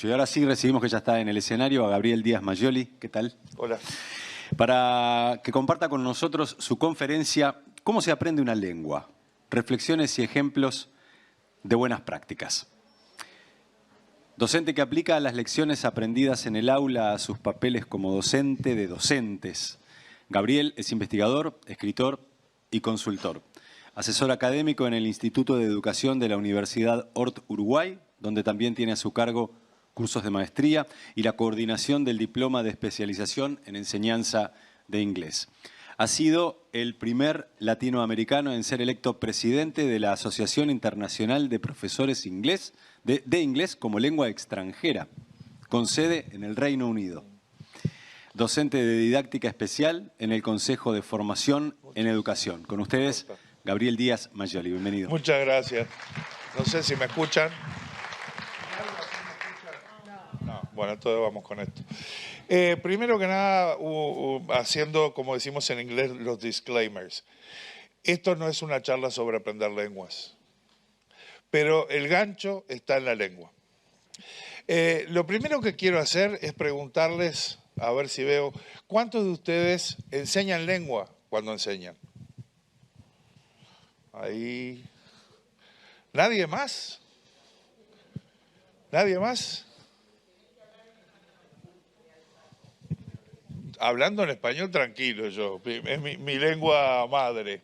Y ahora sí recibimos que ya está en el escenario a Gabriel Díaz Majoli. ¿Qué tal? Hola. Para que comparta con nosotros su conferencia ¿Cómo se aprende una lengua? Reflexiones y ejemplos de buenas prácticas. Docente que aplica las lecciones aprendidas en el aula a sus papeles como docente de docentes. Gabriel es investigador, escritor y consultor. Asesor académico en el Instituto de Educación de la Universidad Hort Uruguay, donde también tiene a su cargo cursos de maestría y la coordinación del diploma de especialización en enseñanza de inglés. Ha sido el primer latinoamericano en ser electo presidente de la Asociación Internacional de Profesores de Inglés como Lengua Extranjera, con sede en el Reino Unido. Docente de didáctica especial en el Consejo de Formación en Educación. Con ustedes, Gabriel Díaz Majoli. Bienvenido. Muchas gracias. No sé si me escuchan. No, bueno, entonces vamos con esto. Primero que nada, haciendo, como decimos en inglés, los disclaimers. Esto no es una charla sobre aprender lenguas, pero el gancho está en la lengua. Lo primero que quiero hacer es preguntarles, a ver si veo, ¿cuántos de ustedes enseñan lengua cuando enseñan? Ahí. ¿Nadie más? ¿Nadie más? Hablando en español tranquilo yo, es mi lengua madre.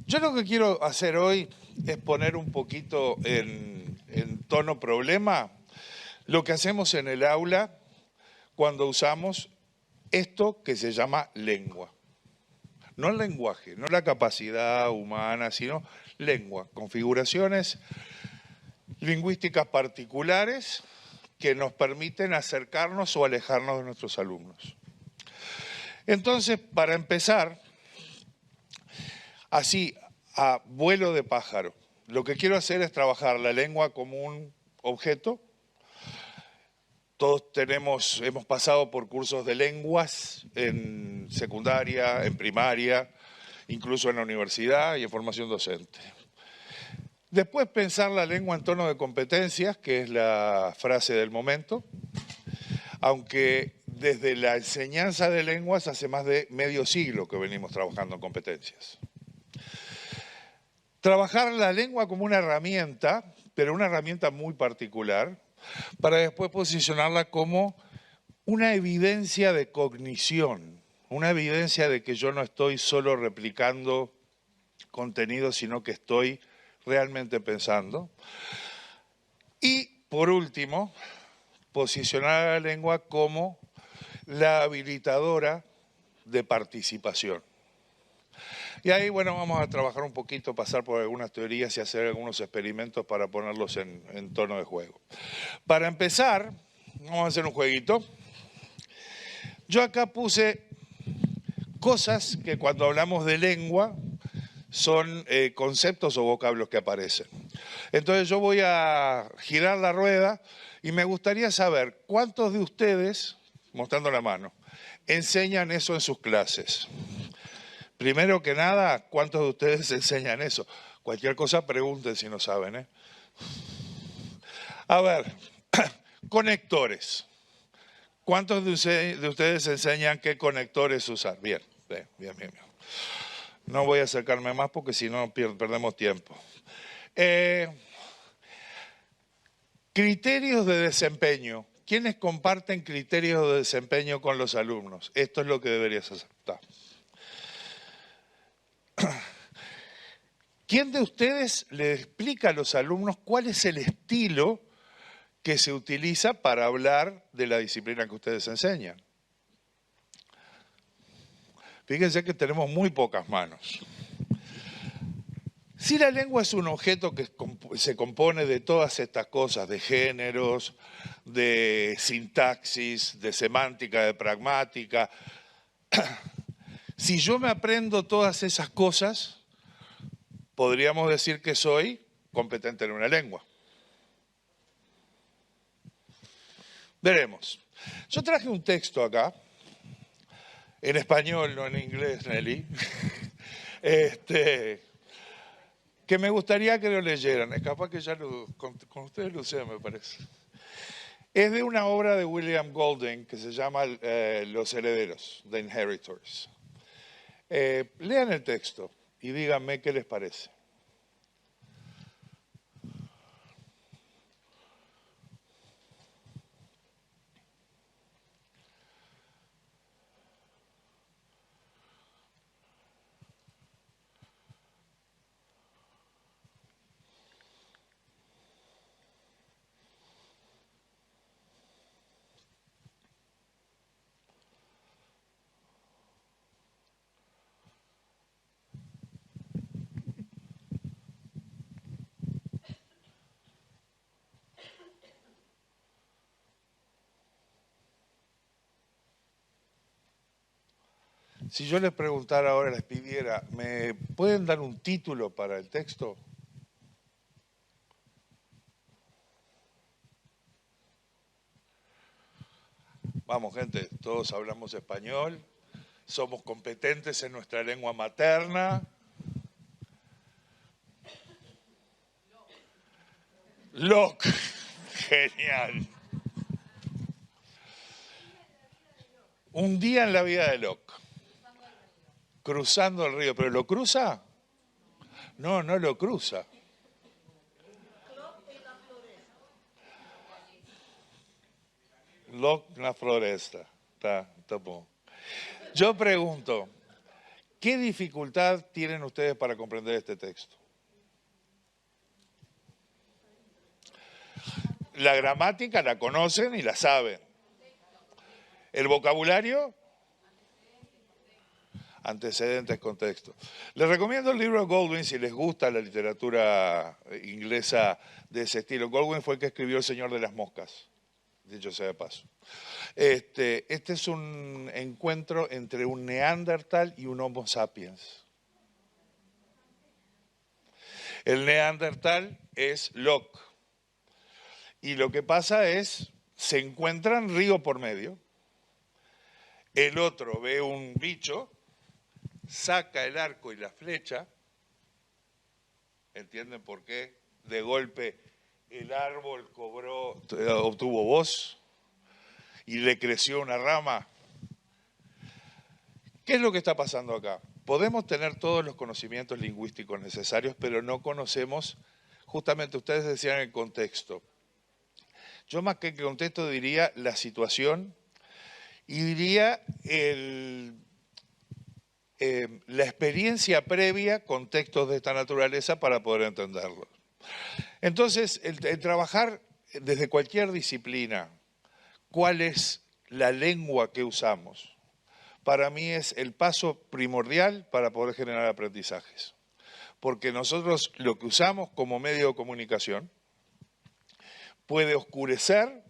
Yo lo que quiero hacer hoy es poner un poquito en tono problema lo que hacemos en el aula cuando usamos esto que se llama lengua. No el lenguaje, no la capacidad humana, sino lengua, configuraciones lingüísticas particulares que nos permiten acercarnos o alejarnos de nuestros alumnos. Entonces, para empezar, así, a vuelo de pájaro, lo que quiero hacer es trabajar la lengua como un objeto. Todos hemos pasado por cursos de lenguas en secundaria, en primaria, incluso en la universidad y en formación docente. Después pensar la lengua en tono de competencias, que es la frase del momento, aunque desde la enseñanza de lenguas hace más de medio siglo que venimos trabajando en competencias. Trabajar la lengua como una herramienta, pero una herramienta muy particular, para después posicionarla como una evidencia de cognición, una evidencia de que yo no estoy solo replicando contenido, sino que estoy realmente pensando. Y, por último, posicionar a la lengua como la habilitadora de participación. Y ahí, bueno, vamos a trabajar un poquito, pasar por algunas teorías y hacer algunos experimentos para ponerlos en tono de juego. Para empezar, vamos a hacer un jueguito. Yo acá puse cosas que cuando hablamos de lengua son conceptos o vocablos que aparecen. Entonces yo voy a girar la rueda y me gustaría saber cuántos de ustedes, mostrando la mano, enseñan eso en sus clases. Primero que nada, ¿cuántos de ustedes enseñan eso? Cualquier cosa pregunten si no saben, ¿eh? A ver, conectores. ¿Cuántos de ustedes enseñan qué conectores usar? Bien, bien. No voy a acercarme más porque si no perdemos tiempo. Criterios de desempeño. ¿Quiénes comparten criterios de desempeño con los alumnos? Esto es lo que deberías aceptar. ¿Quién de ustedes le explica a los alumnos cuál es el estilo que se utiliza para hablar de la disciplina que ustedes enseñan? Fíjense que tenemos muy pocas manos. Si la lengua es un objeto que se compone de todas estas cosas, de géneros, de sintaxis, de semántica, de pragmática, si yo me aprendo todas esas cosas, podríamos decir que soy competente en una lengua. Veremos. Yo traje un texto acá, en español, no en inglés, Nelly, que que me gustaría que lo leyeran. Es capaz que ya con ustedes lo sé, me parece. Es de una obra de William Golding que se llama Los herederos, The Inheritors. Lean el texto y díganme qué les parece. Si yo les preguntara ahora, les pidiera, ¿me pueden dar un título para el texto? Vamos, gente, todos hablamos español, somos competentes en nuestra lengua materna. Locke, genial. Un día en la vida de Locke. Cruzando el río, ¿pero lo cruza? No, no lo cruza. Locke na floresta. Está bom. Yo pregunto, ¿qué dificultad tienen ustedes para comprender este texto? La gramática la conocen y la saben. El vocabulario, antecedentes, contexto. Les recomiendo el libro de Goldwyn si les gusta la literatura inglesa de ese estilo. Goldwyn fue el que escribió El Señor de las Moscas, dicho sea de paso. Este es un encuentro entre un neandertal y un homo sapiens. El neandertal es Locke. Y lo que pasa es, se encuentran río por medio. El otro ve un bicho, saca el arco y la flecha. ¿Entienden por qué? De golpe el árbol obtuvo voz y le creció una rama. ¿Qué es lo que está pasando acá? Podemos tener todos los conocimientos lingüísticos necesarios, pero no conocemos, justamente ustedes decían el contexto. Yo más que el contexto diría la situación y diría la experiencia previa con textos de esta naturaleza para poder entenderlos. Entonces, el trabajar desde cualquier disciplina, ¿cuál es la lengua que usamos? Para mí es el paso primordial para poder generar aprendizajes. Porque nosotros lo que usamos como medio de comunicación puede oscurecer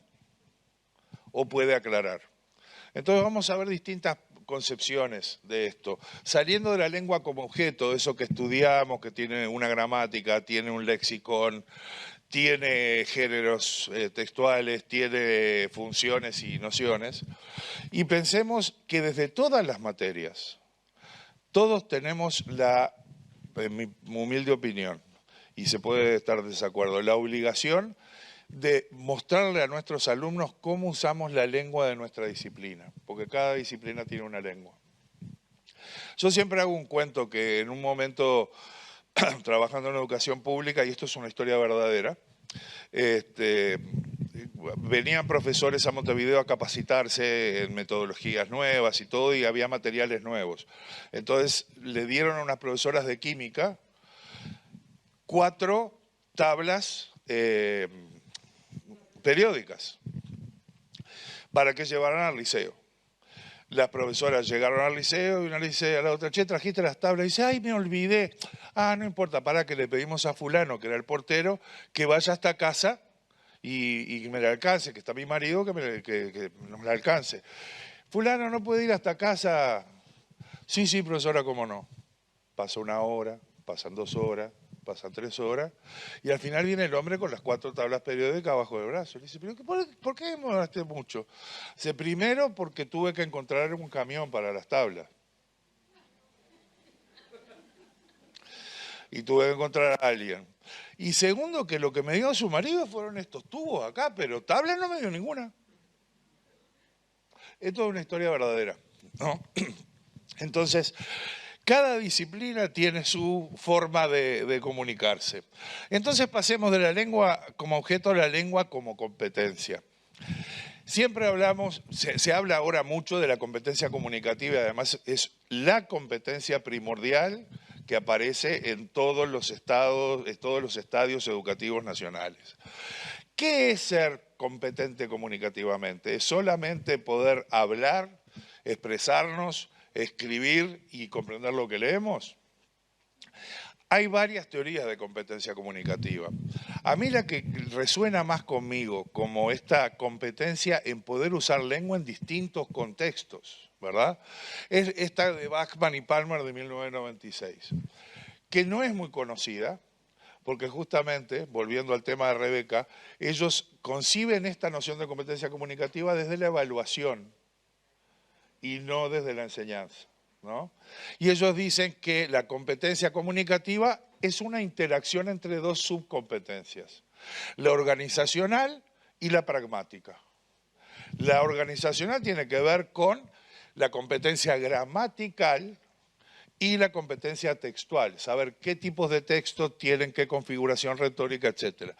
o puede aclarar. Entonces vamos a ver distintas concepciones de esto. Saliendo de la lengua como objeto, eso que estudiamos, que tiene una gramática, tiene un lexicón, tiene géneros textuales, tiene funciones y nociones. Y pensemos que desde todas las materias, todos tenemos en mi humilde opinión, y se puede estar de desacuerdo, la obligación de mostrarle a nuestros alumnos cómo usamos la lengua de nuestra disciplina, porque cada disciplina tiene una lengua. Yo siempre hago un cuento que en un momento, trabajando en educación pública, y esto es una historia verdadera, venían profesores a Montevideo a capacitarse en metodologías nuevas y todo, y había materiales nuevos. Entonces le dieron a unas profesoras de química 4 tablas periódicas para que llevaran al liceo. Las profesoras llegaron al liceo y una le dice a la otra, che, trajiste las tablas. Y dice, ay, me olvidé. Ah, no importa, para que le pedimos a fulano, que era el portero, que vaya hasta casa y me la alcance, que está mi marido, que nos la alcance. Fulano no puede ir hasta casa. Sí, sí, profesora, cómo no. Pasa 1 hora, pasan 2 horas, pasan 3 horas, y al final viene el hombre con las 4 tablas periódicas abajo del brazo. Le dice, ¿pero por qué demoraste mucho? Dice, primero porque tuve que encontrar un camión para las tablas. y tuve que encontrar a alguien. Y segundo, que lo que me dio su marido fueron estos tubos acá, pero tablas no me dio ninguna. Esto es una historia verdadera, ¿no? Entonces, cada disciplina tiene su forma de comunicarse. Entonces pasemos de la lengua como objeto a la lengua como competencia. Siempre hablamos, se habla ahora mucho de la competencia comunicativa, además es la competencia primordial que aparece en todos los estadios educativos nacionales. ¿Qué es ser competente comunicativamente? ¿Es solamente poder hablar, expresarnos, escribir y comprender lo que leemos? Hay varias teorías de competencia comunicativa. A mí la que resuena más conmigo como esta competencia en poder usar lengua en distintos contextos, ¿verdad? Es esta de Bachman y Palmer de 1996, que no es muy conocida, porque justamente, volviendo al tema de Rebeca, ellos conciben esta noción de competencia comunicativa desde la evaluación y no desde la enseñanza, ¿no? Y ellos dicen que la competencia comunicativa es una interacción entre dos subcompetencias, la organizacional y la pragmática. La organizacional tiene que ver con la competencia gramatical y la competencia textual, saber qué tipos de textos tienen qué configuración retórica, etc.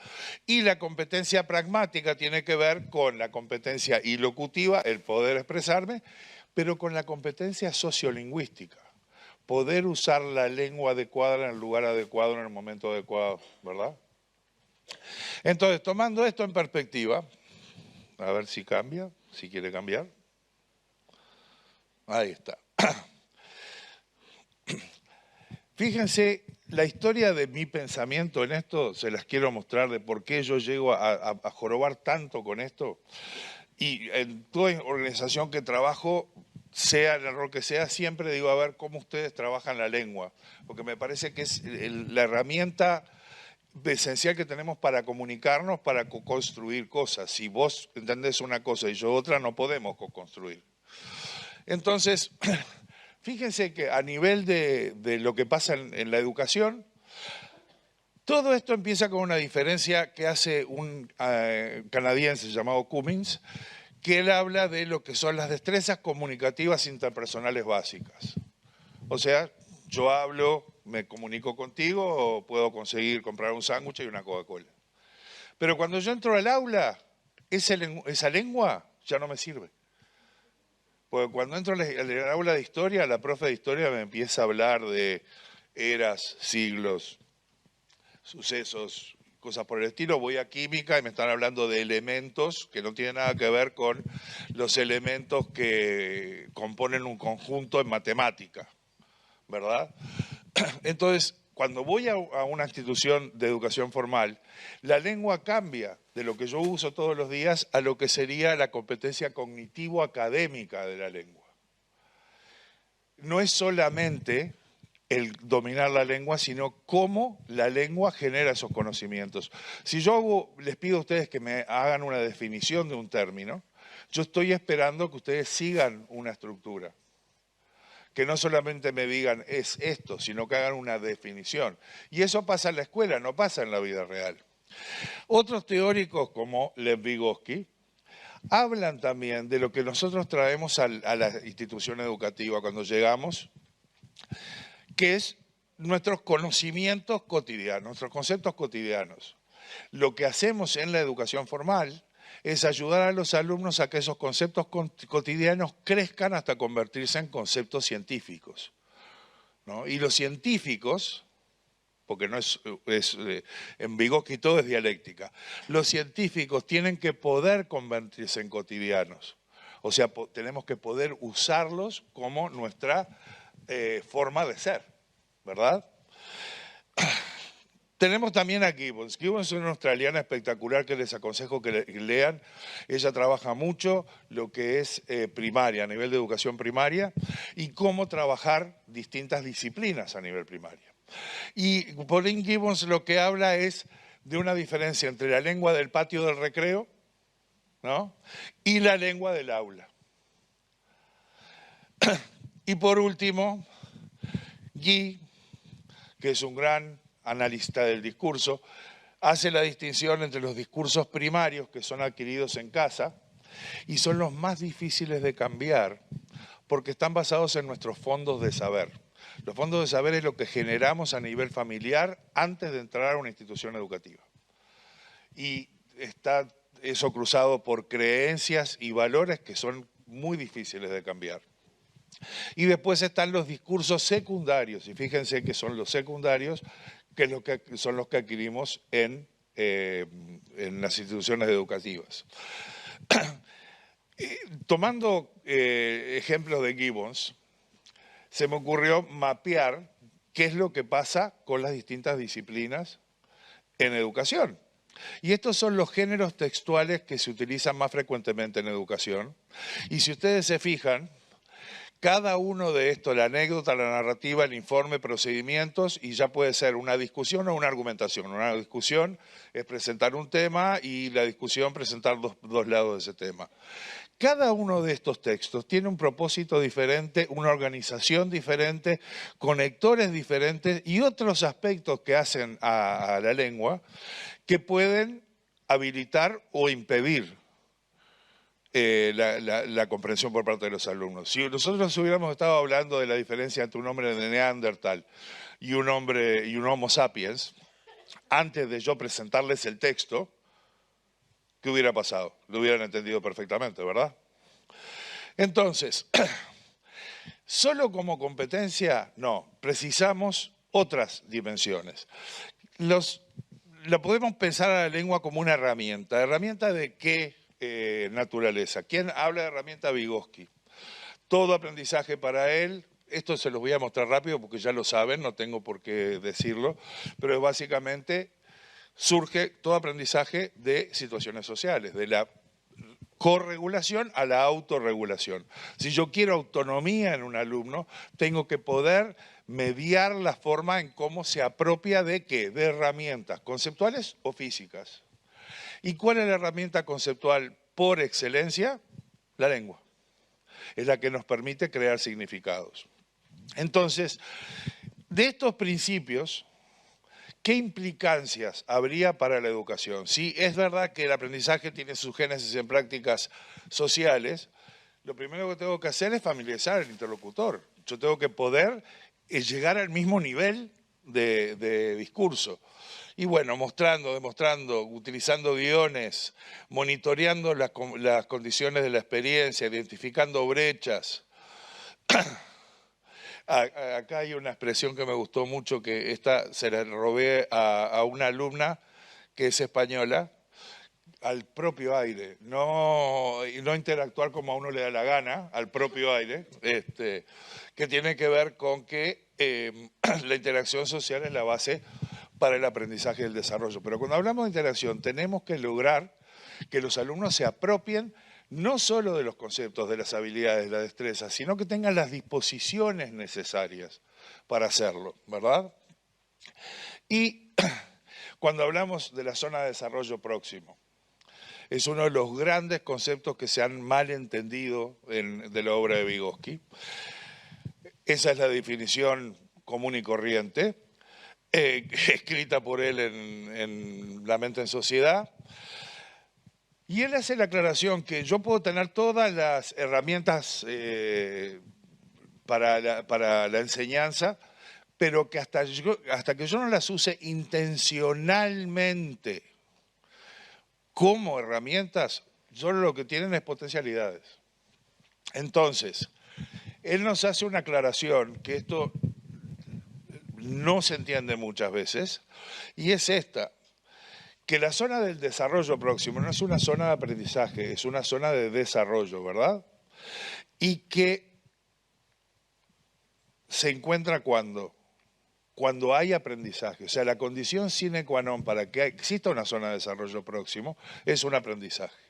Y la competencia pragmática tiene que ver con la competencia ilocutiva, el poder expresarme, pero con la competencia sociolingüística, poder usar la lengua adecuada en el lugar adecuado, en el momento adecuado, ¿verdad? Entonces, tomando esto en perspectiva, a ver si cambia, si quiere cambiar. Ahí está. Fíjense, la historia de mi pensamiento en esto, se las quiero mostrar de por qué yo llego a jorobar tanto con esto. Y en toda organización que trabajo, sea el error que sea, siempre digo, a ver cómo ustedes trabajan la lengua, porque me parece que es la herramienta esencial que tenemos para comunicarnos, para co-construir cosas. Si vos entendés una cosa y yo otra, no podemos co-construir. Entonces, fíjense que a nivel de lo que pasa en la educación, todo esto empieza con una diferencia que hace un canadiense llamado Cummins, que él habla de lo que son las destrezas comunicativas interpersonales básicas. O sea, yo hablo, me comunico contigo o puedo conseguir comprar un sándwich y una Coca-Cola. Pero cuando yo entro al aula, esa lengua ya no me sirve. Porque cuando entro al aula de historia, la profe de historia me empieza a hablar de eras, siglos, sucesos, cosas por el estilo. Voy a química y me están hablando de elementos que no tienen nada que ver con los elementos que componen un conjunto en matemática, ¿verdad? Entonces, cuando voy a una institución de educación formal, la lengua cambia de lo que yo uso todos los días a lo que sería la competencia cognitivo-académica de la lengua. No es solamente el dominar la lengua, sino cómo la lengua genera esos conocimientos. Si yo les pido a ustedes que me hagan una definición de un término, yo estoy esperando que ustedes sigan una estructura. Que no solamente me digan es esto, sino que hagan una definición. Y eso pasa en la escuela, no pasa en la vida real. Otros teóricos como Lev Vygotsky hablan también de lo que nosotros traemos a la institución educativa cuando llegamos, que es nuestros conocimientos cotidianos, nuestros conceptos cotidianos. Lo que hacemos en la educación formal es ayudar a los alumnos a que esos conceptos cotidianos crezcan hasta convertirse en conceptos científicos, ¿no? Y los científicos, porque no en Vygotsky todo es dialéctica, los científicos tienen que poder convertirse en cotidianos. O sea, tenemos que poder usarlos como nuestra forma de ser, ¿verdad? Tenemos también a Gibbons. Gibbons es una australiana espectacular que les aconsejo que lean. Ella trabaja mucho lo que es primaria, a nivel de educación primaria, y cómo trabajar distintas disciplinas a nivel primaria. Y Pauline Gibbons lo que habla es de una diferencia entre la lengua del patio del recreo, ¿no?, y la lengua del aula. Y por último, Guy, que es un gran analista del discurso, hace la distinción entre los discursos primarios que son adquiridos en casa y son los más difíciles de cambiar porque están basados en nuestros fondos de saber. Los fondos de saber es lo que generamos a nivel familiar antes de entrar a una institución educativa. Y está eso cruzado por creencias y valores que son muy difíciles de cambiar. Y después están los discursos secundarios, y fíjense que son los secundarios, que son los que adquirimos en las instituciones educativas. Tomando ejemplos de Gibbons, se me ocurrió mapear qué es lo que pasa con las distintas disciplinas en educación. Y estos son los géneros textuales que se utilizan más frecuentemente en educación. Y si ustedes se fijan, cada uno de estos, la anécdota, la narrativa, el informe, procedimientos, y ya puede ser una discusión o una argumentación. Una discusión es presentar un tema y la discusión presentar dos lados de ese tema. Cada uno de estos textos tiene un propósito diferente, una organización diferente, conectores diferentes y otros aspectos que hacen a la lengua que pueden habilitar o impedir la comprensión por parte de los alumnos. Si nosotros hubiéramos estado hablando de la diferencia entre un hombre de Neandertal y un Homo sapiens, antes de yo presentarles el texto, ¿qué hubiera pasado? Lo hubieran entendido perfectamente, ¿verdad? Entonces, solo como competencia, no, precisamos otras dimensiones. La podemos pensar a la lengua como una herramienta. ¿Herramienta de qué naturaleza? ¿Quién habla de herramienta? Vygotsky. Todo aprendizaje para él, esto se los voy a mostrar rápido porque ya lo saben, no tengo por qué decirlo, pero es básicamente surge todo aprendizaje de situaciones sociales, de la corregulación a la autorregulación. Si yo quiero autonomía en un alumno, tengo que poder mediar la forma en cómo se apropia de ¿qué? De herramientas conceptuales o físicas. ¿Y cuál es la herramienta conceptual por excelencia? La lengua. Es la que nos permite crear significados. Entonces, de estos principios, ¿qué implicancias habría para la educación? Sí, es verdad que el aprendizaje tiene su génesis en prácticas sociales. Lo primero que tengo que hacer es familiarizar al interlocutor. Yo tengo que poder llegar al mismo nivel de discurso. Y bueno, mostrando, demostrando, utilizando guiones, monitoreando las condiciones de la experiencia, identificando brechas. Acá hay una expresión que me gustó mucho, que esta se la robé a una alumna que es española, al propio aire, no interactuar como a uno le da la gana, al propio aire, que tiene que ver con que la interacción social es la base para el aprendizaje y el desarrollo. Pero cuando hablamos de interacción tenemos que lograr que los alumnos se apropien no solo de los conceptos, de las habilidades, de la destreza, sino que tengan las disposiciones necesarias para hacerlo, ¿verdad? Y cuando hablamos de la zona de desarrollo próximo, es uno de los grandes conceptos que se han mal entendido de la obra de Vygotsky. Esa es la definición común y corriente, escrita por él en La mente en sociedad. Y él hace la aclaración que yo puedo tener todas las herramientas para la enseñanza, pero que hasta que yo no las use intencionalmente como herramientas, solo lo que tienen es potencialidades. Entonces, él nos hace una aclaración que esto no se entiende muchas veces, y es esta, que la zona del desarrollo próximo no es una zona de aprendizaje, es una zona de desarrollo, ¿verdad? Y que se encuentra cuando hay aprendizaje, o sea, la condición sine qua non para que exista una zona de desarrollo próximo es un aprendizaje.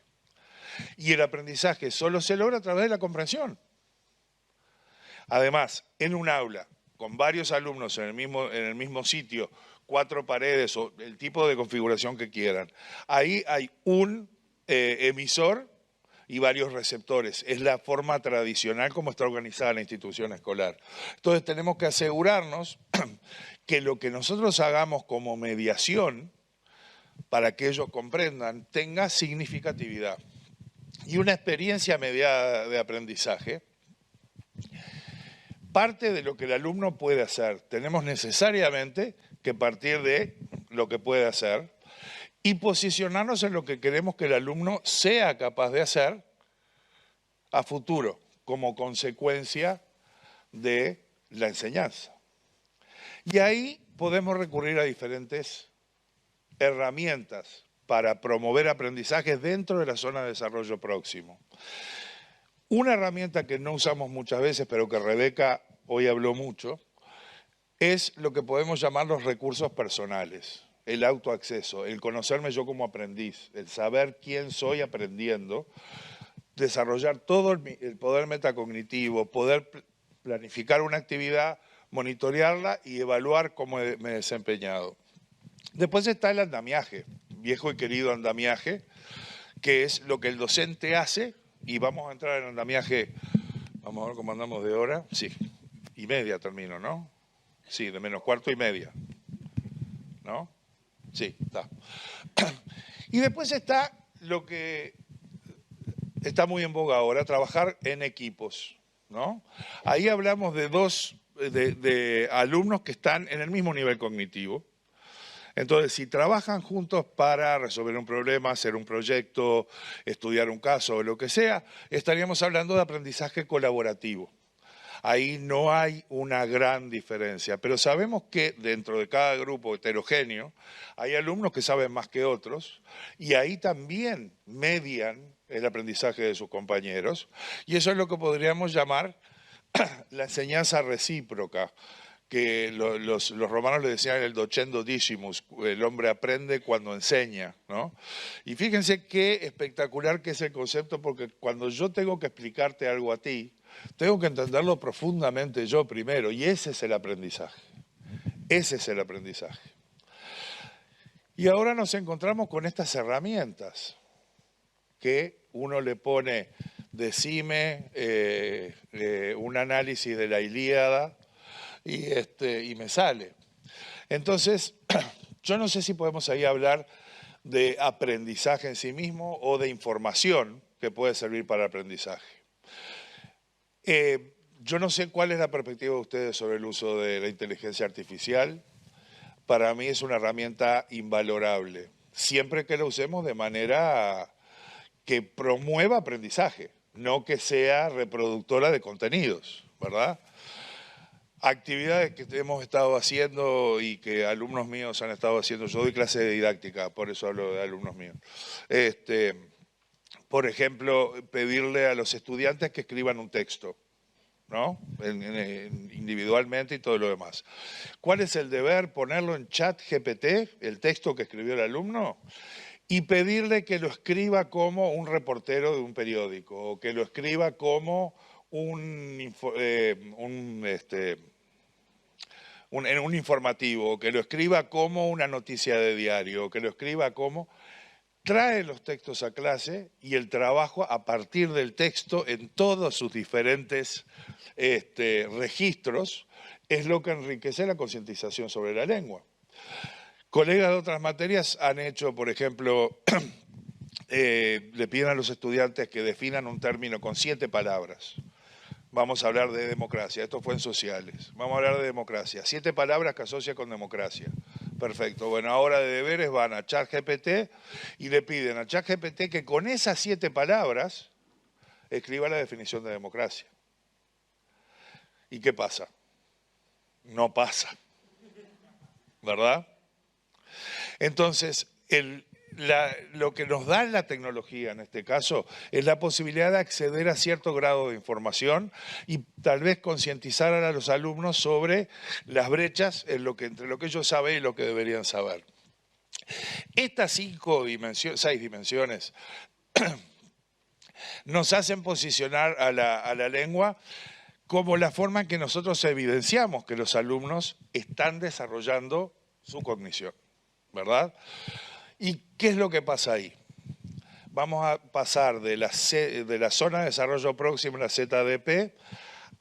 Y el aprendizaje solo se logra a través de la comprensión. Además, en un aula, con varios alumnos en el mismo sitio, 4 paredes o el tipo de configuración que quieran, ahí hay un emisor y varios receptores. Es la forma tradicional como está organizada la institución escolar. Entonces tenemos que asegurarnos que lo que nosotros hagamos como mediación para que ellos comprendan tenga significatividad. Y una experiencia mediada de aprendizaje parte de lo que el alumno puede hacer. Tenemos necesariamente que partir de lo que puede hacer y posicionarnos en lo que queremos que el alumno sea capaz de hacer a futuro, como consecuencia de la enseñanza. Y ahí podemos recurrir a diferentes herramientas para promover aprendizajes dentro de la zona de desarrollo próximo. Una herramienta que no usamos muchas veces, pero que Rebeca hoy habló mucho, es lo que podemos llamar los recursos personales, el autoacceso, el conocerme yo como aprendiz, el saber quién soy aprendiendo, desarrollar todo el poder metacognitivo, poder planificar una actividad, monitorearla y evaluar cómo me he desempeñado. Después está el andamiaje, viejo y querido andamiaje, que es lo que el docente hace, y vamos a entrar en andamiaje, vamos a ver cómo andamos de hora, sí, y media termino, ¿no? Sí, de menos cuarto y media, ¿no? Sí, está. Y después está lo que está muy en boga ahora, trabajar en equipos, ¿no? Ahí hablamos de alumnos que están en el mismo nivel cognitivo. Entonces, si trabajan juntos para resolver un problema, hacer un proyecto, estudiar un caso o lo que sea, estaríamos hablando de aprendizaje colaborativo. Ahí no hay una gran diferencia, pero sabemos que dentro de cada grupo heterogéneo hay alumnos que saben más que otros y ahí también median el aprendizaje de sus compañeros y eso es lo que podríamos llamar la enseñanza recíproca, que los romanos le decían el docendo decimus, el hombre aprende cuando enseña, ¿no? Y fíjense qué espectacular que es el concepto, porque cuando yo tengo que explicarte algo a ti, tengo que entenderlo profundamente yo primero, y ese es el aprendizaje. Ese es el aprendizaje. Y ahora nos encontramos con estas herramientas que uno le pone, decime un análisis de la Ilíada, y me sale. Entonces, yo no sé si podemos ahí hablar de aprendizaje en sí mismo o de información que puede servir para aprendizaje. Yo no sé cuál es la perspectiva de ustedes sobre el uso de la inteligencia artificial. Para mí es una herramienta invalorable, siempre que la usemos de manera que promueva aprendizaje, no que sea reproductora de contenidos, ¿verdad? Actividades que hemos estado haciendo y que alumnos míos han estado haciendo. Yo doy clase de didáctica, por eso hablo de alumnos míos. Por ejemplo, pedirle a los estudiantes que escriban un texto, ¿no? Individualmente y todo lo demás. ¿Cuál es el deber? Ponerlo en ChatGPT, el texto que escribió el alumno, y pedirle que lo escriba como un reportero de un periódico, o que lo escriba como un informativo, que lo escriba como una noticia de diario, que lo escriba como... Trae los textos a clase y el trabajo a partir del texto en todos sus diferentes registros es lo que enriquece la concientización sobre la lengua. Colegas de otras materias han hecho, por ejemplo, le piden a los estudiantes que definan un término con 7 palabras. Vamos a hablar de democracia, esto fue en sociales. Vamos a hablar de democracia, 7 palabras que asocia con democracia. Perfecto, bueno, ahora de deberes van a ChatGPT y le piden a ChatGPT que con esas 7 palabras escriba la definición de democracia. ¿Y qué pasa? No pasa, ¿verdad? Entonces, lo que nos da la tecnología en este caso es la posibilidad de acceder a cierto grado de información y tal vez concientizar a los alumnos sobre las brechas entre lo que ellos saben y lo que deberían saber. Estas 6 dimensiones nos hacen posicionar a la lengua como la forma en que nosotros evidenciamos que los alumnos están desarrollando su cognición, ¿verdad? ¿Y qué es lo que pasa ahí? Vamos a pasar de la zona de desarrollo próximo, la ZDP,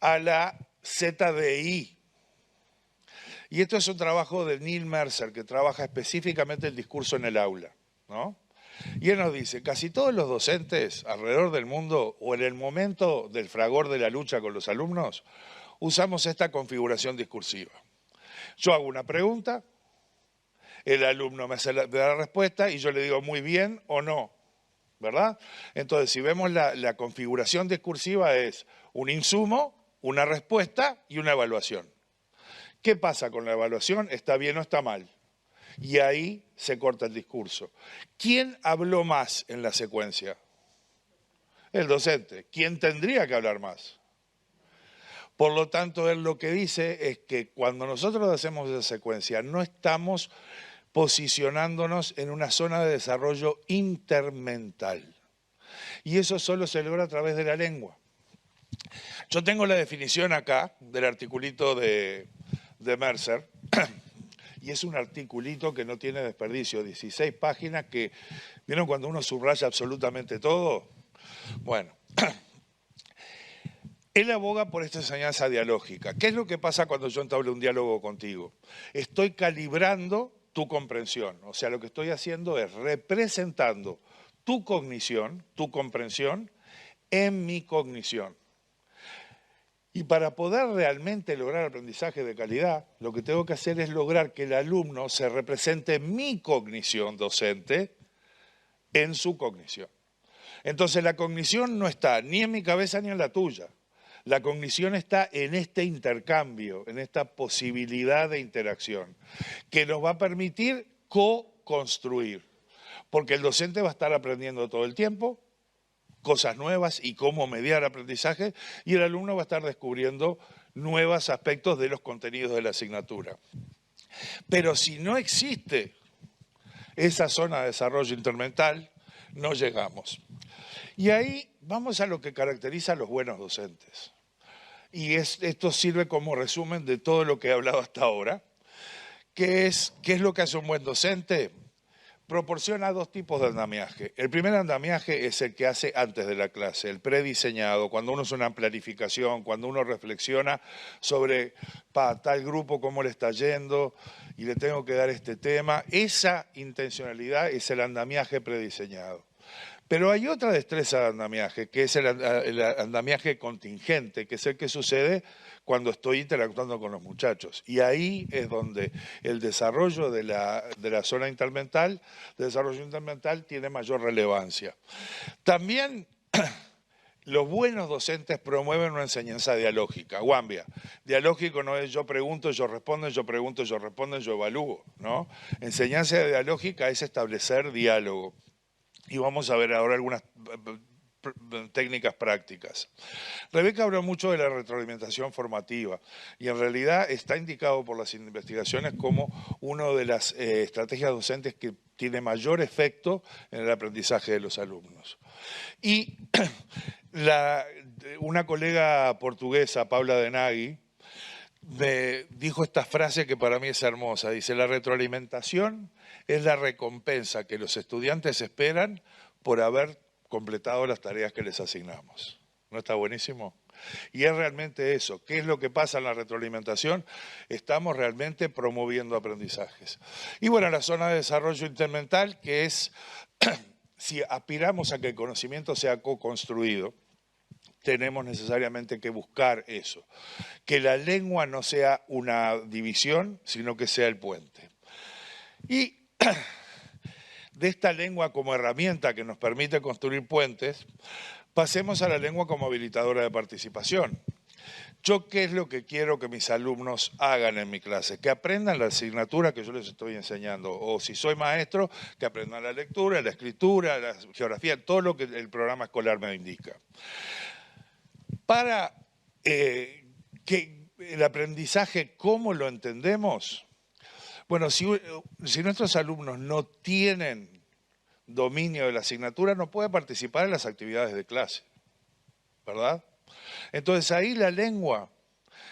a la ZDI. Y esto es un trabajo de Neil Mercer, que trabaja específicamente el discurso en el aula, ¿no? Y él nos dice, casi todos los docentes alrededor del mundo o en el momento del fragor de la lucha con los alumnos, usamos esta configuración discursiva. Yo hago una pregunta, el alumno me da la respuesta y yo le digo muy bien o no, ¿verdad? Entonces, si vemos la configuración discursiva es un insumo, una respuesta y una evaluación. ¿Qué pasa con la evaluación? ¿Está bien o está mal? Y ahí se corta el discurso. ¿Quién habló más en la secuencia? El docente. ¿Quién tendría que hablar más? Por lo tanto, él lo que dice es que cuando nosotros hacemos esa secuencia, no estamos posicionándonos en una zona de desarrollo intermental. Y eso solo se logra a través de la lengua. Yo tengo la definición acá del articulito de Mercer, y es un articulito que no tiene desperdicio, 16 páginas que, ¿vieron cuando uno subraya absolutamente todo? Bueno, él aboga por esta enseñanza dialógica. ¿Qué es lo que pasa cuando yo entablo un diálogo contigo? Estoy calibrando tu comprensión, o sea, lo que estoy haciendo es representando tu cognición, tu comprensión, en mi cognición. Y para poder realmente lograr aprendizaje de calidad, lo que tengo que hacer es lograr que el alumno se represente mi cognición docente en su cognición. Entonces la cognición no está ni en mi cabeza ni en la tuya. La cognición está en este intercambio, en esta posibilidad de interacción, que nos va a permitir co-construir. Porque el docente va a estar aprendiendo todo el tiempo, cosas nuevas y cómo mediar aprendizaje, y el alumno va a estar descubriendo nuevos aspectos de los contenidos de la asignatura. Pero si no existe esa zona de desarrollo intermental, no llegamos. Y ahí vamos a lo que caracteriza a los buenos docentes. Y esto sirve como resumen de todo lo que he hablado hasta ahora. ¿Qué es lo que hace un buen docente? Proporciona dos tipos de andamiaje. El primer andamiaje es el que hace antes de la clase, el prediseñado, cuando uno hace una planificación, cuando uno reflexiona sobre tal grupo cómo le está yendo y le tengo que dar este tema. Esa intencionalidad es el andamiaje prediseñado. Pero hay otra destreza de andamiaje, que es el andamiaje contingente, que es el que sucede cuando estoy interactuando con los muchachos. Y ahí es donde el desarrollo de la zona intermental, tiene mayor relevancia. También los buenos docentes promueven una enseñanza dialógica. Guambia, dialógico no es yo pregunto, yo respondo, yo pregunto, yo respondo, yo evalúo, ¿no? Enseñanza dialógica es establecer diálogo. Y vamos a ver ahora algunas técnicas prácticas. Rebeca habló mucho de la retroalimentación formativa y en realidad está indicado por las investigaciones como una de las estrategias docentes que tiene mayor efecto en el aprendizaje de los alumnos. Y una colega portuguesa, Paula de Nagy, me dijo esta frase que para mí es hermosa. Dice, la retroalimentación es la recompensa que los estudiantes esperan por haber completado las tareas que les asignamos. ¿No está buenísimo? Y es realmente eso. ¿Qué es lo que pasa en la retroalimentación? Estamos realmente promoviendo aprendizajes. Y bueno, la zona de desarrollo intermental, que es, si aspiramos a que el conocimiento sea co-construido, tenemos necesariamente que buscar eso. Que la lengua no sea una división, sino que sea el puente. Y de esta lengua como herramienta que nos permite construir puentes, pasemos a la lengua como habilitadora de participación. ¿Yo qué es lo que quiero que mis alumnos hagan en mi clase? Que aprendan la asignatura que yo les estoy enseñando. O si soy maestro, que aprendan la lectura, la escritura, la geografía, todo lo que el programa escolar me indica. Para que el aprendizaje, ¿cómo lo entendemos? Bueno, si nuestros alumnos no tienen dominio de la asignatura, no pueden participar en las actividades de clase, ¿verdad? Entonces ahí la lengua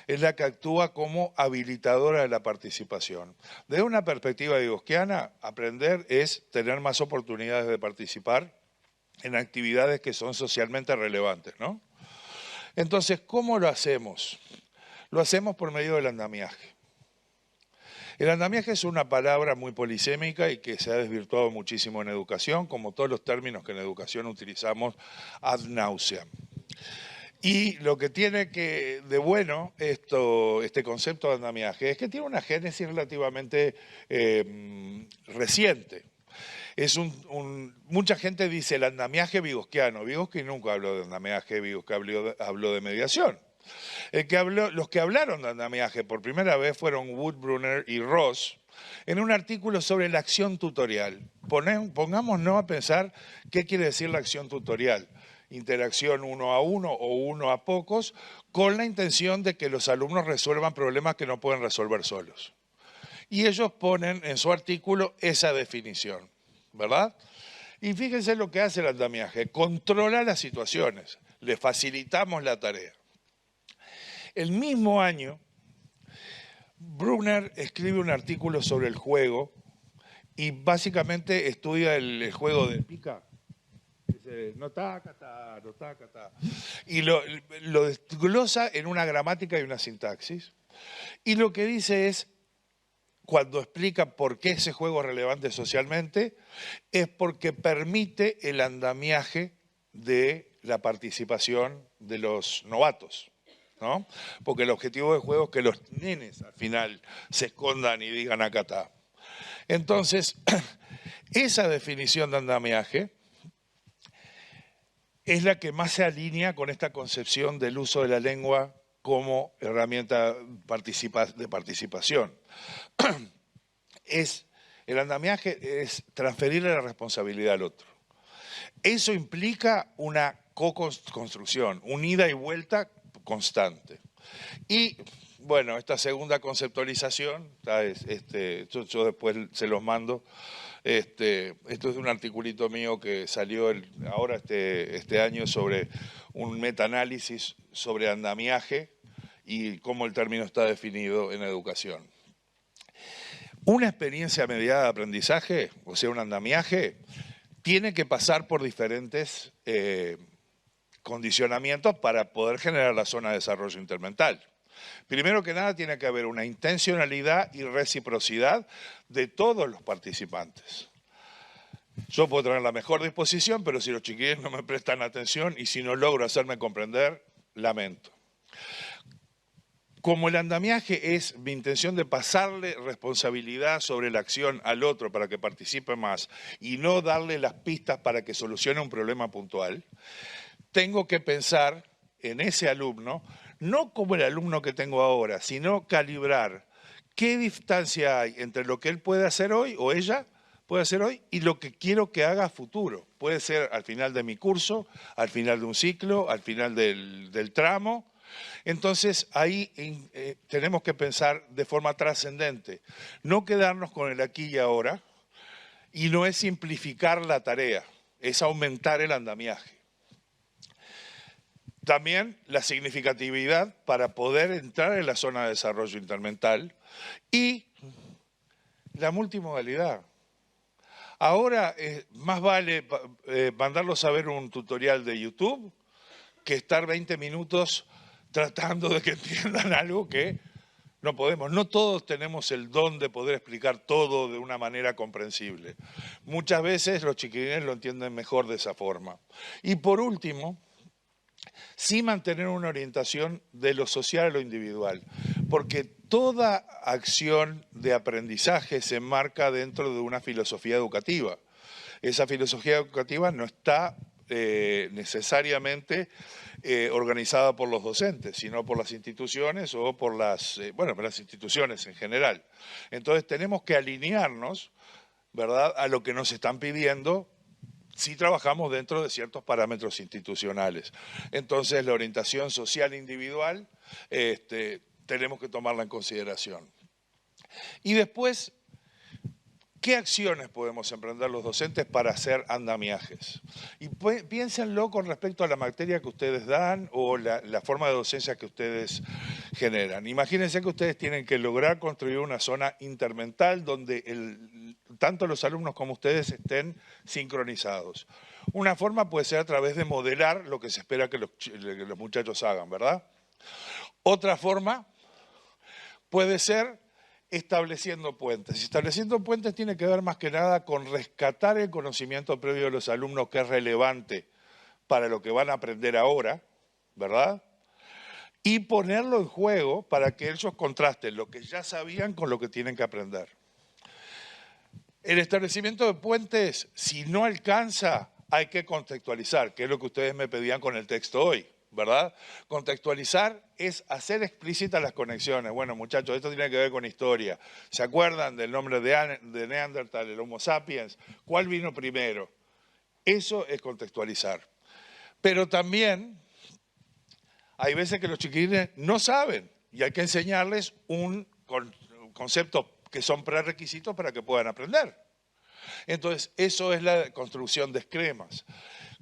es la que actúa como habilitadora de la participación. Desde una perspectiva vigosquiana, aprender es tener más oportunidades de participar en actividades que son socialmente relevantes, ¿no? Entonces, ¿cómo lo hacemos? Lo hacemos por medio del andamiaje. El andamiaje es una palabra muy polisémica y que se ha desvirtuado muchísimo en educación, como todos los términos que en educación utilizamos ad nauseam. Y lo que tiene que de bueno este concepto de andamiaje es que tiene una génesis relativamente reciente. Mucha gente dice el andamiaje vygotsquiano. Vygotsky nunca habló de andamiaje, Vygotsky habló de mediación. Los que hablaron de andamiaje por primera vez fueron Wood, Brunner y Ross en un artículo sobre la acción tutorial. Pongámonos a pensar qué quiere decir la acción tutorial. Interacción uno a uno o uno a pocos, con la intención de que los alumnos resuelvan problemas que no pueden resolver solos. Y ellos ponen en su artículo esa definición, ¿verdad? Y fíjense lo que hace el andamiaje, controla las situaciones, le facilitamos la tarea. El mismo año, Brunner escribe un artículo sobre el juego y básicamente estudia el juego de pica. Dice, no taca, ta, no taca, ta. Y lo desglosa en una gramática y una sintaxis. Y lo que dice es, cuando explica por qué ese juego es relevante socialmente, es porque permite el andamiaje de la participación de los novatos, ¿no? Porque el objetivo del juego es que los nenes al final se escondan y digan acá está. Entonces, esa definición de andamiaje es la que más se alinea con esta concepción del uso de la lengua como herramienta de participación. El andamiaje es transferirle la responsabilidad al otro. Eso implica una co-construcción, un ida y vuelta constante. Y bueno, esta segunda conceptualización, yo después se los mando. Esto es un articulito mío que salió ahora este año sobre un metaanálisis sobre andamiaje y cómo el término está definido en educación. Una experiencia mediada de aprendizaje, o sea, un andamiaje, tiene que pasar por diferentes condicionamientos para poder generar la zona de desarrollo intermental. Primero que nada, tiene que haber una intencionalidad y reciprocidad de todos los participantes. Yo puedo tener la mejor disposición, pero si los chiquillos no me prestan atención y si no logro hacerme comprender, lamento. Como el andamiaje es mi intención de pasarle responsabilidad sobre la acción al otro para que participe más y no darle las pistas para que solucione un problema puntual, tengo que pensar en ese alumno, no como el alumno que tengo ahora, sino calibrar qué distancia hay entre lo que él puede hacer hoy o ella puede hacer hoy y lo que quiero que haga a futuro. Puede ser al final de mi curso, al final de un ciclo, al final del tramo. Entonces ahí tenemos que pensar de forma trascendente, no quedarnos con el aquí y ahora, y no es simplificar la tarea, es aumentar el andamiaje. También la significatividad para poder entrar en la zona de desarrollo intermental y la multimodalidad. Ahora más vale mandarlos a ver un tutorial de YouTube que estar 20 minutos tratando de que entiendan algo que no podemos. No todos tenemos el don de poder explicar todo de una manera comprensible. Muchas veces los chiquilines lo entienden mejor de esa forma. Y por último, sí mantener una orientación de lo social a lo individual, porque toda acción de aprendizaje se enmarca dentro de una filosofía educativa. Esa filosofía educativa no está necesariamente organizada por los docentes, sino por las instituciones o por las instituciones en general. Entonces tenemos que alinearnos, ¿verdad?, a lo que nos están pidiendo si trabajamos dentro de ciertos parámetros institucionales. Entonces la orientación social individual tenemos que tomarla en consideración. Y después, ¿qué acciones podemos emprender los docentes para hacer andamiajes? Y piénsenlo con respecto a la materia que ustedes dan o la forma de docencia que ustedes generan. Imagínense que ustedes tienen que lograr construir una zona intermental donde tanto los alumnos como ustedes estén sincronizados. Una forma puede ser a través de modelar lo que se espera que los muchachos hagan, ¿verdad? Otra forma puede ser estableciendo puentes. Estableciendo puentes tiene que ver más que nada con rescatar el conocimiento previo de los alumnos que es relevante para lo que van a aprender ahora, ¿verdad? Y ponerlo en juego para que ellos contrasten lo que ya sabían con lo que tienen que aprender. El establecimiento de puentes, si no alcanza, hay que contextualizar, que es lo que ustedes me pedían con el texto hoy, ¿verdad? Contextualizar es hacer explícitas las conexiones. Bueno, muchachos, esto tiene que ver con historia. ¿Se acuerdan del nombre de Neandertal, el Homo sapiens? ¿Cuál vino primero? Eso es contextualizar. Pero también hay veces que los chiquilines no saben y hay que enseñarles un concepto que son prerequisitos para que puedan aprender. Entonces, eso es la construcción de esquemas,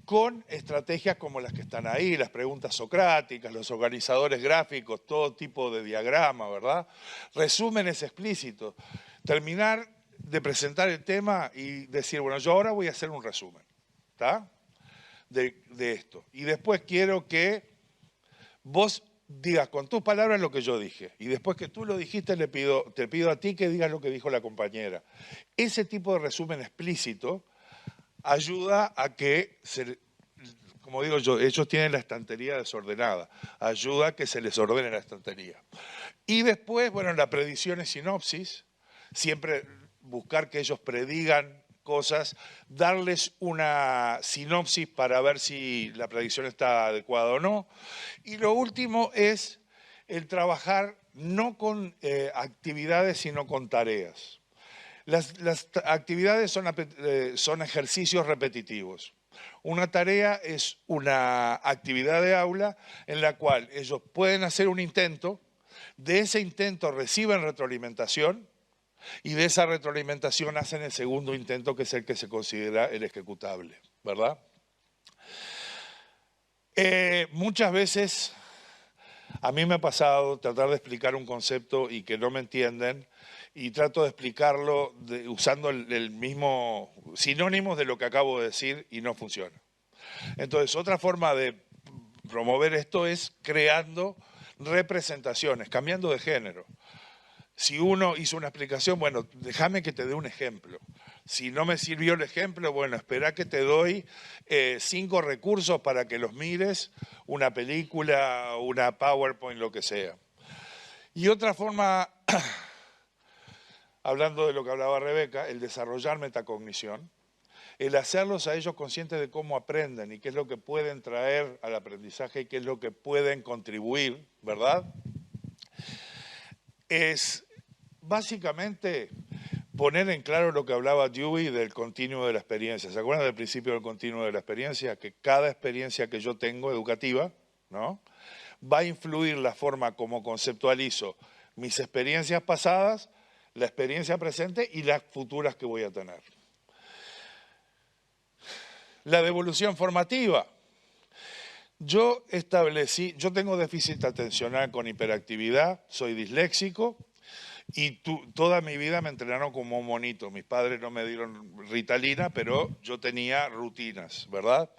con estrategias como las que están ahí, las preguntas socráticas, los organizadores gráficos, todo tipo de diagrama, ¿verdad? Resúmenes explícitos. Terminar de presentar el tema y decir, bueno, yo ahora voy a hacer un resumen, ¿está? De esto. Y después quiero que vos digas con tus palabras lo que yo dije. Y después que tú lo dijiste, te pido a ti que digas lo que dijo la compañera. Ese tipo de resumen explícito ayuda a que, como digo yo, ellos tienen la estantería desordenada. Ayuda a que se les ordene la estantería. Y después, bueno, la predicción es sinopsis. Siempre buscar que ellos predigan cosas, darles una sinopsis para ver si la predicción está adecuada o no. Y lo último es el trabajar no con actividades, sino con tareas. Las actividades son ejercicios repetitivos. Una tarea es una actividad de aula en la cual ellos pueden hacer un intento, de ese intento reciben retroalimentación, y de esa retroalimentación hacen el segundo intento, que es el que se considera el ejecutable, ¿verdad? Muchas veces a mí me ha pasado tratar de explicar un concepto y que no me entienden, y trato de explicarlo usando el mismo sinónimos de lo que acabo de decir y no funciona. Entonces, otra forma de promover esto es creando representaciones, cambiando de género. Si uno hizo una explicación, bueno, déjame que te dé un ejemplo. Si no me sirvió el ejemplo, bueno, espera que te doy 5 recursos para que los mires, una película, una PowerPoint, lo que sea. Y otra forma, hablando de lo que hablaba Rebeca, el desarrollar metacognición, el hacerlos a ellos conscientes de cómo aprenden y qué es lo que pueden traer al aprendizaje y qué es lo que pueden contribuir, ¿verdad? Es básicamente poner en claro lo que hablaba Dewey del continuo de la experiencia. ¿Se acuerdan del principio del continuo de la experiencia? Que cada experiencia que yo tengo educativa, ¿no?, va a influir la forma como conceptualizo mis experiencias pasadas, la experiencia presente y las futuras que voy a tener. La devolución formativa. Yo tengo déficit atencional con hiperactividad, soy disléxico, y toda mi vida me entrenaron como un monito. Mis padres no me dieron Ritalina, pero yo tenía rutinas, ¿verdad?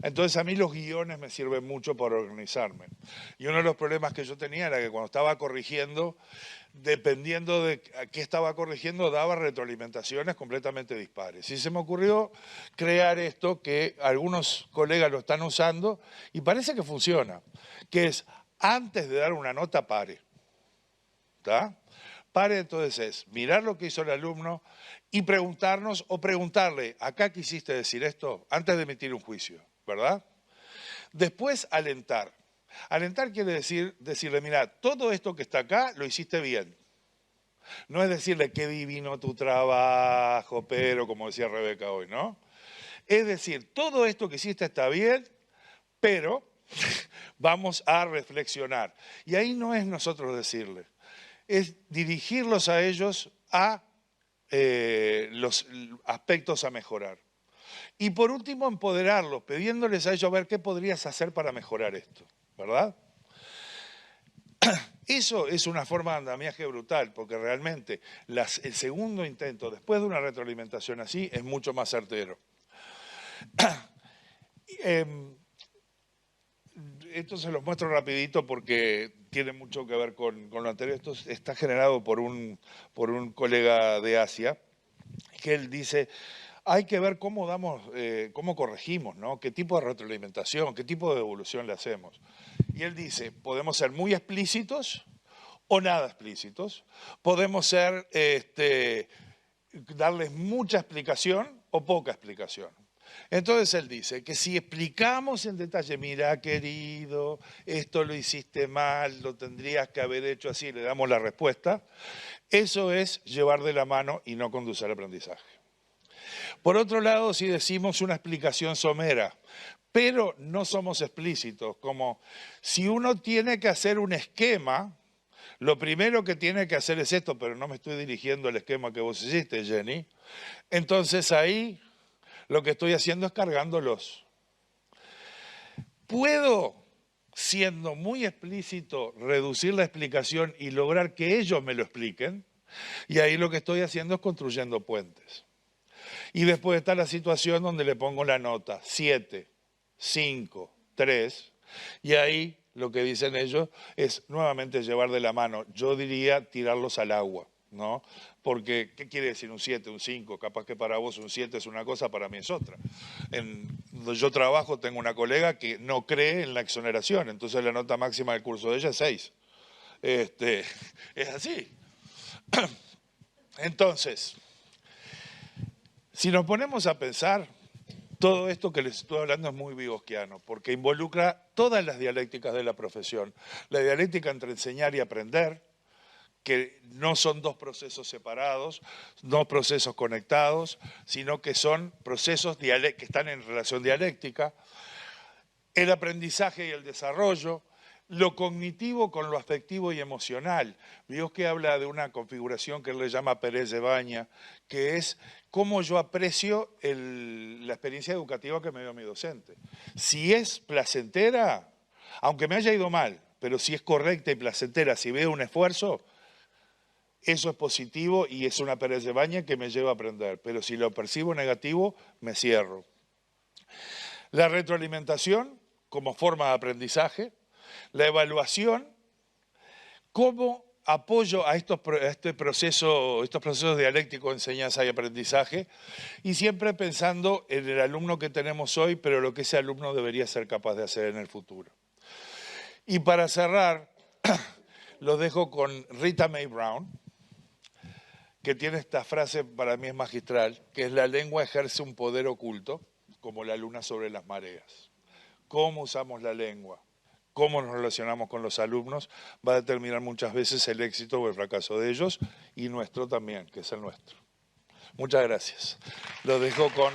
Entonces a mí los guiones me sirven mucho para organizarme. Y uno de los problemas que yo tenía era que cuando estaba corrigiendo, dependiendo de qué estaba corrigiendo, daba retroalimentaciones completamente dispares. Y se me ocurrió crear esto que algunos colegas lo están usando y parece que funciona, que es antes de dar una nota, pare. ¿Está? Pare, entonces es mirar lo que hizo el alumno y preguntarnos o preguntarle, ¿acá quisiste decir esto? Antes de emitir un juicio, ¿verdad? Después, alentar. Alentar quiere decirle, mira, todo esto que está acá lo hiciste bien. No es decirle, qué divino tu trabajo, pero, como decía Rebeca hoy, ¿no? Es decir, todo esto que hiciste está bien, pero vamos a reflexionar. Y ahí no es nosotros decirle, es dirigirlos a ellos a los aspectos a mejorar. Y por último, empoderarlos, pidiéndoles a ellos a ver qué podrías hacer para mejorar esto, ¿verdad? Eso es una forma de andamiaje brutal, porque realmente el segundo intento, después de una retroalimentación así, es mucho más certero. Esto se los muestro rapidito porque tiene mucho que ver con lo anterior. Esto está generado por un colega de Asia, que él dice, hay que ver cómo cómo corregimos, ¿no? Qué tipo de retroalimentación, qué tipo de devolución le hacemos. Y él dice, podemos ser muy explícitos o nada explícitos. Podemos ser, darles mucha explicación o poca explicación. Entonces él dice que si explicamos en detalle, mira querido, esto lo hiciste mal, lo tendrías que haber hecho así, le damos la respuesta, eso es llevar de la mano y no conducir al aprendizaje. Por otro lado, si decimos una explicación somera, pero no somos explícitos, como si uno tiene que hacer un esquema, lo primero que tiene que hacer es esto, pero no me estoy dirigiendo al esquema que vos hiciste, Jenny. Entonces ahí lo que estoy haciendo es cargándolos. Puedo, siendo muy explícito, reducir la explicación y lograr que ellos me lo expliquen. Y ahí lo que estoy haciendo es construyendo puentes. Y después está la situación donde le pongo la nota 7, 5, 3. Y ahí lo que dicen ellos es nuevamente llevar de la mano. Yo diría tirarlos al agua, ¿no? Porque, ¿qué quiere decir un 7, un 5? Capaz que para vos un 7 es una cosa, para mí es otra. Donde yo trabajo tengo una colega que no cree en la exoneración, entonces la nota máxima del curso de ella es 6. Es así. Entonces, si nos ponemos a pensar, todo esto que les estoy hablando es muy vygotsquiano, porque involucra todas las dialécticas de la profesión. La dialéctica entre enseñar y aprender, que no son dos procesos separados, no procesos conectados, sino que son procesos que están en relación dialéctica. El aprendizaje y el desarrollo, lo cognitivo con lo afectivo y emocional. Vygotsky habla de una configuración que él le llama Pérez-Baña, que es cómo yo aprecio la experiencia educativa que me dio mi docente. Si es placentera, aunque me haya ido mal, pero si es correcta y placentera, si veo un esfuerzo, eso es positivo y es una Pérez-Baña que me lleva a aprender. Pero si lo percibo negativo, me cierro. La retroalimentación como forma de aprendizaje, la evaluación como apoyo a estos procesos dialécticos de enseñanza y aprendizaje, y siempre pensando en el alumno que tenemos hoy, pero lo que ese alumno debería ser capaz de hacer en el futuro. Y para cerrar, los dejo con Rita Mae Brown, que tiene esta frase, para mí es magistral, que es: la lengua ejerce un poder oculto, como la luna sobre las mareas. ¿Cómo usamos la lengua? Cómo nos relacionamos con los alumnos va a determinar muchas veces el éxito o el fracaso de ellos, y nuestro también, que es el nuestro. Muchas gracias. Lo dejo con